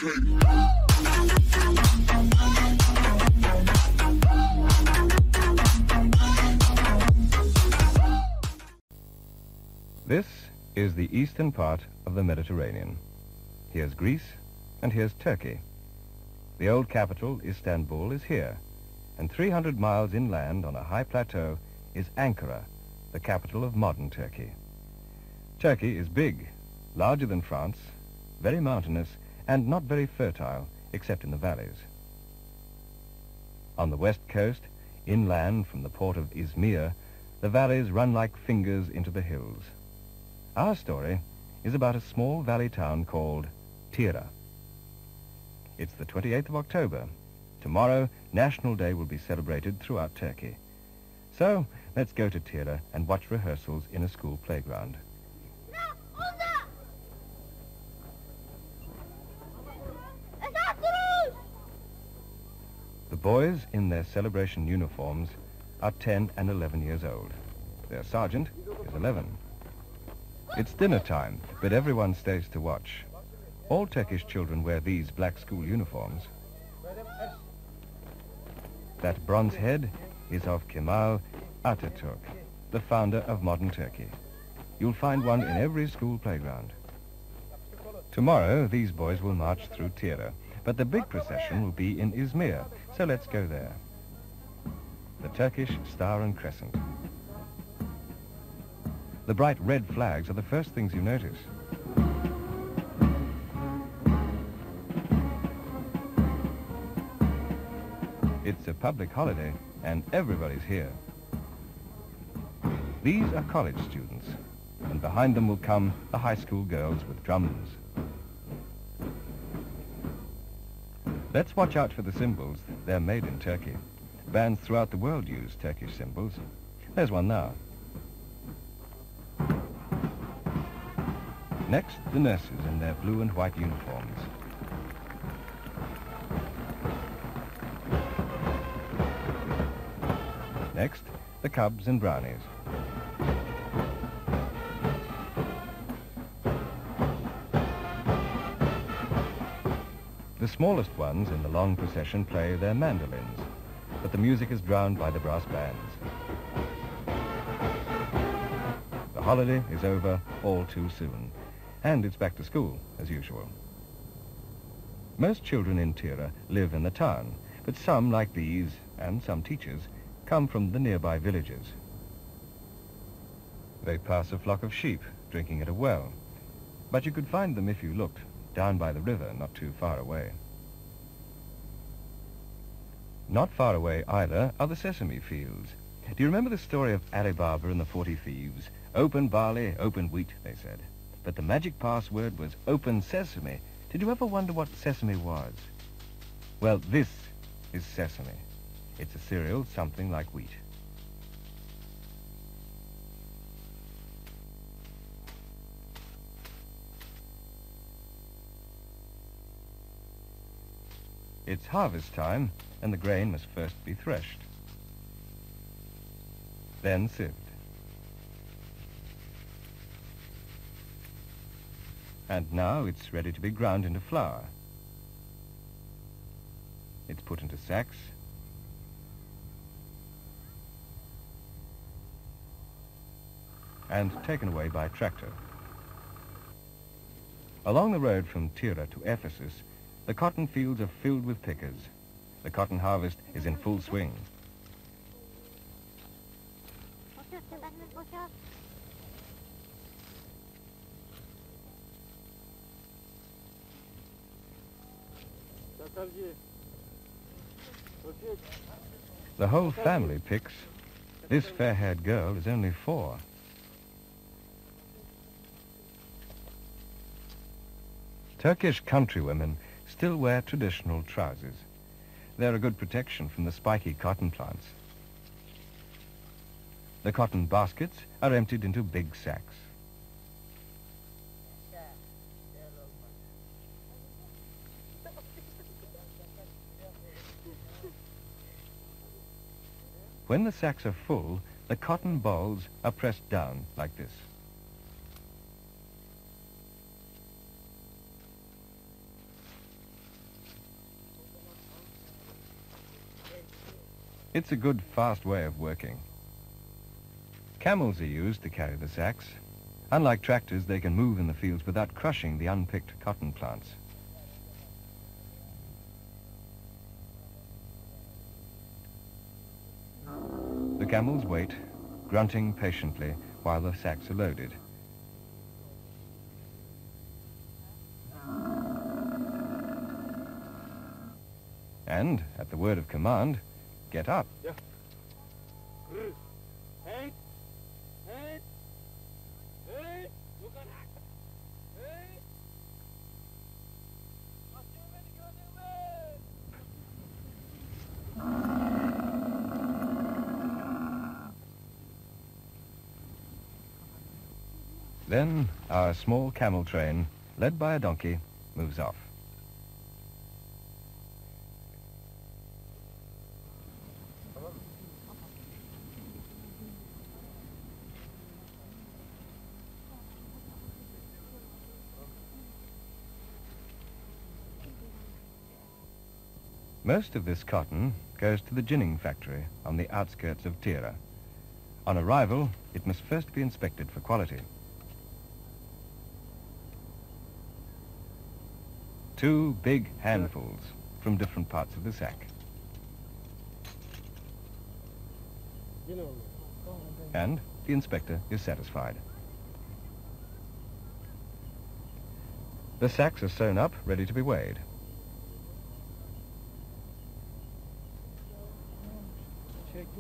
This is the eastern part of the Mediterranean. Here's Greece, and here's Turkey. The old capital, Istanbul, is here, and 300 miles inland on a high plateau is Ankara, the capital of modern Turkey. Turkey is big, larger than France, very mountainous, and not very fertile, except in the valleys. On the west coast, inland from the port of İZMİR, the valleys run like fingers into the hills. Our story is about a small valley town called TİRE. It's the 28th of October. Tomorrow, National Day will be celebrated throughout Turkey. So, let's go to TİRE and watch rehearsals in a school playground. The boys in their celebration uniforms are 10 and 11 years old. Their sergeant is 11. It's dinner time, but everyone stays to watch. All Turkish children wear these black school uniforms. That bronze head is of Kemal Atatürk, the founder of modern Turkey. You'll find one in every school playground. Tomorrow, these boys will march through TİRE, but the big procession will be in İZMİR, so let's go there. The Turkish Star and Crescent. The bright red flags are the first things you notice. It's a public holiday, and everybody's here. These are college students, and behind them will come the high school girls with drums. Let's watch out for the cymbals. They're made in Turkey. Bands throughout the world use Turkish cymbals. There's one now. Next, the nurses in their blue and white uniforms. Next, the cubs and brownies. The smallest ones in the long procession play their mandolins, but the music is drowned by the brass bands. The holiday is over all too soon, and it's back to school, as usual. Most children in TİRE live in the town, but some, like these, and some teachers, come from the nearby villages. They pass a flock of sheep, drinking at a well, but you could find them if you looked, down by the river, not too far away. Not far away either are the sesame fields. Do you remember the story of Ali Baba and the 40 Thieves? Open barley, open wheat, they said. But the magic password was open sesame. Did you ever wonder what sesame was? Well, this is sesame. It's a cereal something like wheat. It's harvest time, and the grain must first be threshed, then sieved. And now it's ready to be ground into flour. It's put into sacks, and taken away by tractor. Along the road from TİRE to Ephesus, the cotton fields are filled with pickers. The cotton harvest is in full swing. The whole family picks. This fair-haired girl is only 4. Turkish countrywomen still wear traditional trousers. They're a good protection from the spiky cotton plants. The cotton baskets are emptied into big sacks. When the sacks are full, the cotton balls are pressed down like this. It's a good, fast way of working. Camels are used to carry the sacks. Unlike tractors, they can move in the fields without crushing the unpicked cotton plants. The camels wait, grunting patiently while the sacks are loaded. And, at the word of command, get up. Then our small camel train, led by a donkey, moves off. Most of this cotton goes to the ginning factory on the outskirts of TİRE. On arrival, it must first be inspected for quality. 2 big handfuls from different parts of the sack. And the inspector is satisfied. The sacks are sewn up, ready to be weighed.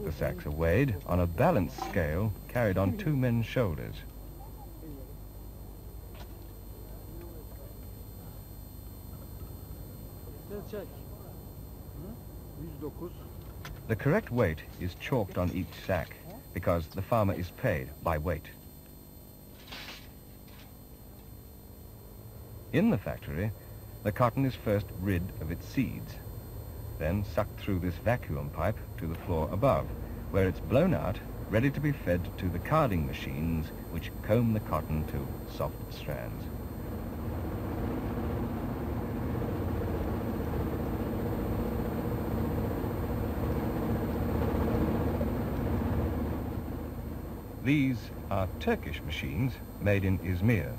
The sacks are weighed on a balanced scale carried on 2 men's shoulders. The correct weight is chalked on each sack because the farmer is paid by weight. In the factory, the cotton is first rid of its seeds, then sucked through this vacuum pipe to the floor above, where it's blown out, ready to be fed to the carding machines which comb the cotton to soft strands. These are Turkish machines made in İZMİR.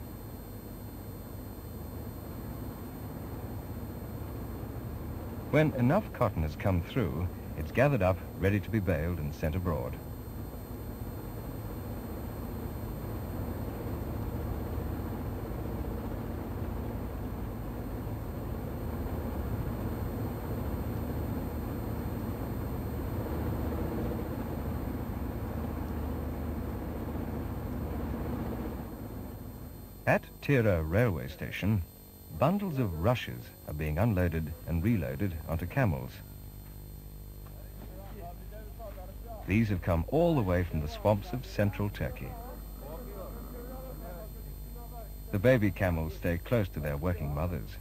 When enough cotton has come through, it's gathered up, ready to be baled and sent abroad. At TİRE railway station, bundles of rushes are being unloaded and reloaded onto camels. These have come all the way from the swamps of central Turkey. The baby camels stay close to their working mothers.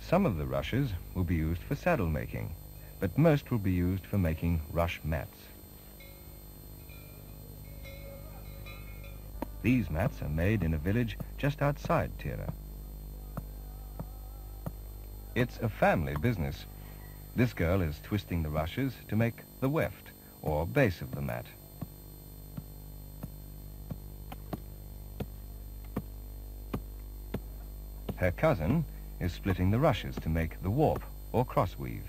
Some of the rushes will be used for saddle making, but most will be used for making rush mats. These mats are made in a village just outside TİRE. It's a family business. This girl is twisting the rushes to make the weft, or base of the mat. Her cousin is splitting the rushes to make the warp, or cross weave.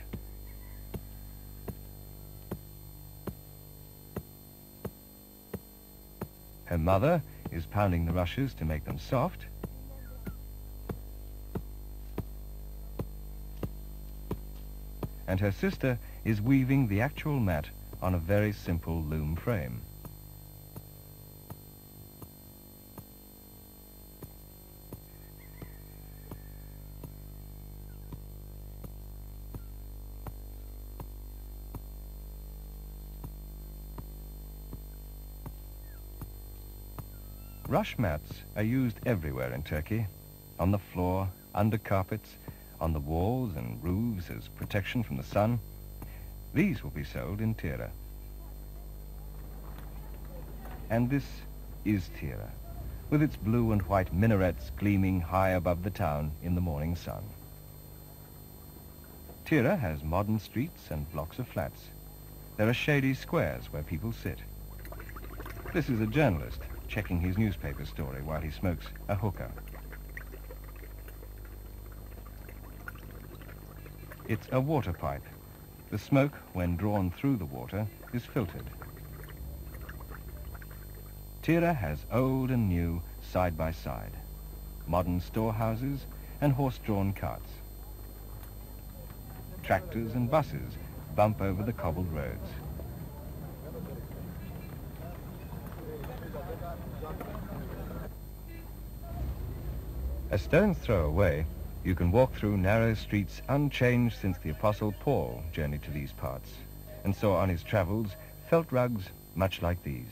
Her mother is pounding the rushes to make them soft. And her sister is weaving the actual mat on a very simple loom frame. Rush mats are used everywhere in Turkey, on the floor, under carpets, on the walls and roofs as protection from the sun, these will be sold in TİRE. And this is TİRE, with its blue and white minarets gleaming high above the town in the morning sun. TİRE has modern streets and blocks of flats. There are shady squares where people sit. This is a journalist checking his newspaper story while he smokes a hookah. It's a water pipe. The smoke, when drawn through the water, is filtered. TİRE has old and new side by side, modern storehouses and horse-drawn carts. Tractors and buses bump over the cobbled roads. A stone's throw away, you can walk through narrow streets unchanged since the Apostle Paul journeyed to these parts and saw on his travels felt rugs much like these.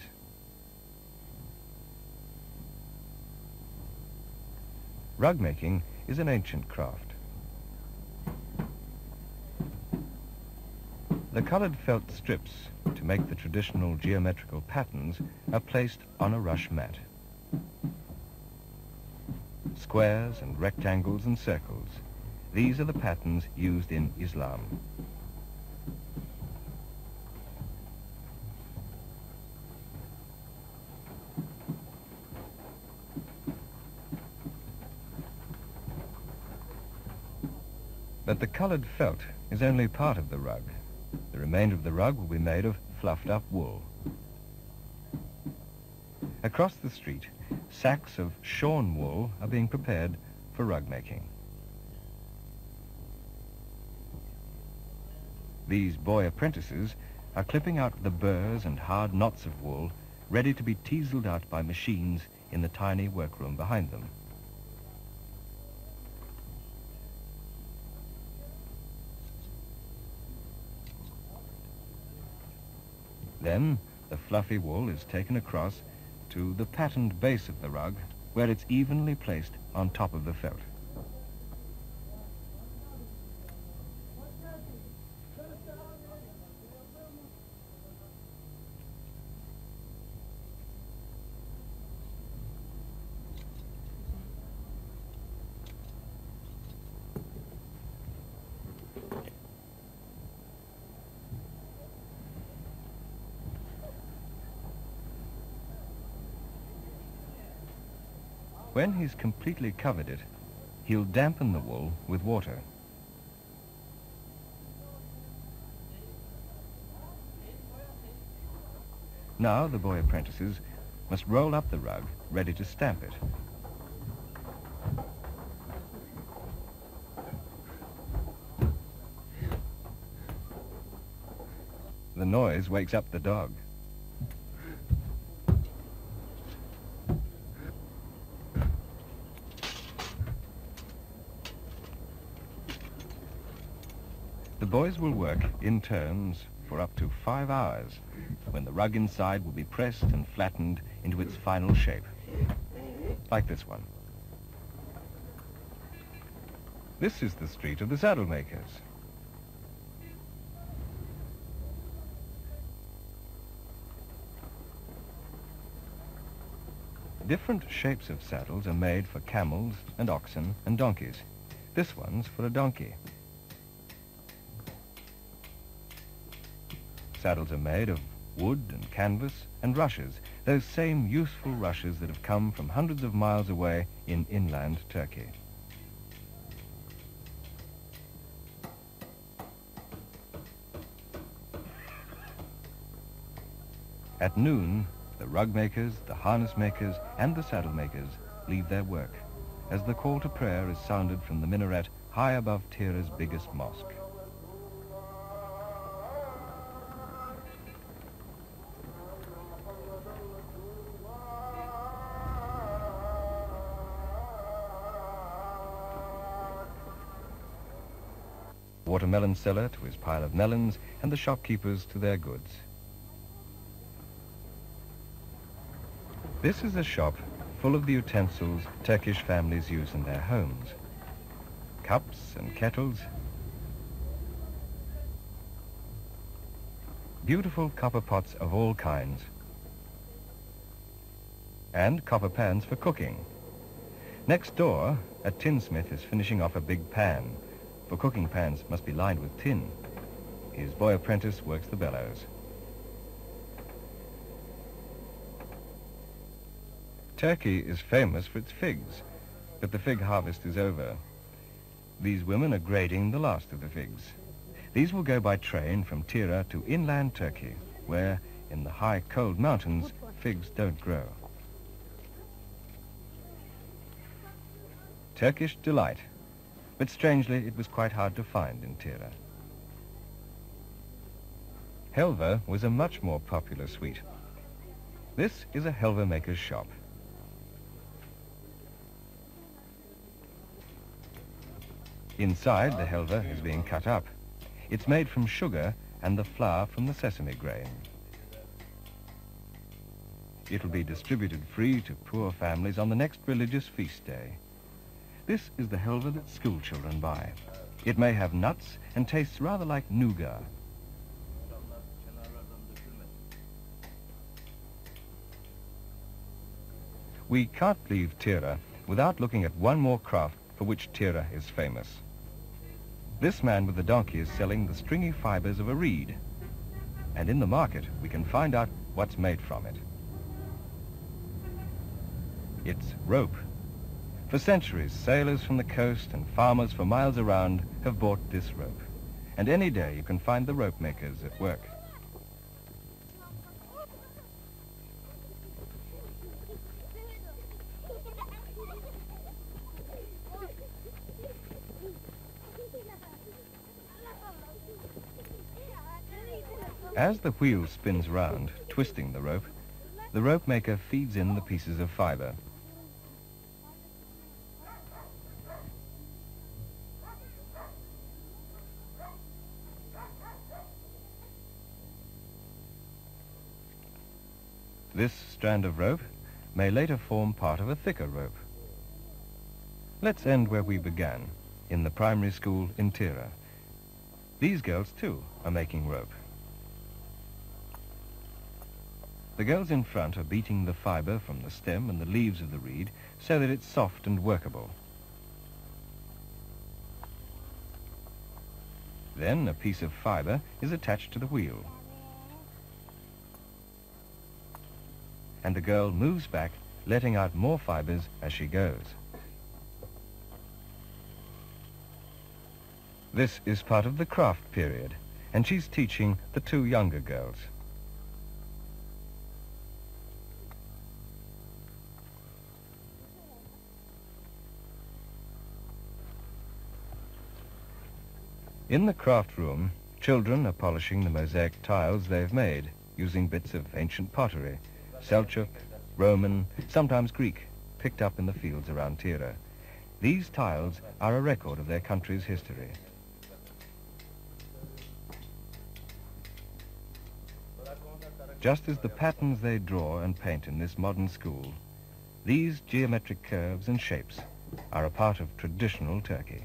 Rug making is an ancient craft. The colored felt strips to make the traditional geometrical patterns are placed on a rush mat. Squares and rectangles and circles, these are the patterns used in Islam. But the colored felt is only part of the rug. The remainder of the rug will be made of fluffed up wool. Across the street, sacks of shorn wool are being prepared for rug making. These boy apprentices are clipping out the burrs and hard knots of wool ready to be teaseled out by machines in the tiny workroom behind them. Then the fluffy wool is taken across to the patterned base of the rug, where it's evenly placed on top of the felt. When he's completely covered it, he'll dampen the wool with water. Now the boy apprentices must roll up the rug, ready to stamp it. The noise wakes up the dog. The boys will work in turns for up to 5 hours, when the rug inside will be pressed and flattened into its final shape, like this one. This is the street of the saddle makers. Different shapes of saddles are made for camels and oxen and donkeys. This one's for a donkey. Saddles are made of wood and canvas and rushes, those same useful rushes that have come from hundreds of miles away in inland Turkey. At noon, the rug makers, the harness makers, and the saddle makers leave their work, as the call to prayer is sounded from the minaret high above TİRE's biggest mosque. Watermelon seller to his pile of melons, and the shopkeepers to their goods. This is a shop full of the utensils Turkish families use in their homes. cups and kettles, beautiful copper pots of all kinds, and copper pans for cooking. Next door, a tinsmith is finishing off a big pan, for cooking pans must be lined with tin. His boy apprentice works the bellows. Turkey is famous for its figs, but the fig harvest is over. These women are grading the last of the figs. These will go by train from TİRE to inland Turkey, where, in the high cold mountains, figs don't grow. Turkish delight, but strangely it was quite hard to find in TİRE. Helva was a much more popular sweet. This is a helva maker's shop. Inside, the helva is being cut up. It's made from sugar and the flour from the sesame grain. It will be distributed free to poor families on the next religious feast day. This is the helva that school children buy. It may have nuts and tastes rather like nougat. We can't leave TİRE without looking at one more craft for which TİRE is famous. This man with the donkey is selling the stringy fibers of a reed, and in the market we can find out what's made from it. It's rope. For centuries, sailors from the coast and farmers for miles around have bought this rope, and any day you can find the rope makers at work. As the wheel spins round, twisting the rope maker feeds in the pieces of fiber. This strand of rope may later form part of a thicker rope. Let's end where we began, in the primary school in TİRE. These girls, too, are making rope. The girls in front are beating the fiber from the stem and the leaves of the reed so that it's soft and workable. Then a piece of fiber is attached to the wheel. And the girl moves back, letting out more fibers as she goes. This is part of the craft period, and she's teaching the two younger girls. In the craft room, children are polishing the mosaic tiles they've made, using bits of ancient pottery, Seljuk, Roman, sometimes Greek, picked up in the fields around TİRE. These tiles are a record of their country's history. Just as the patterns they draw and paint in this modern school, these geometric curves and shapes are a part of traditional Turkey.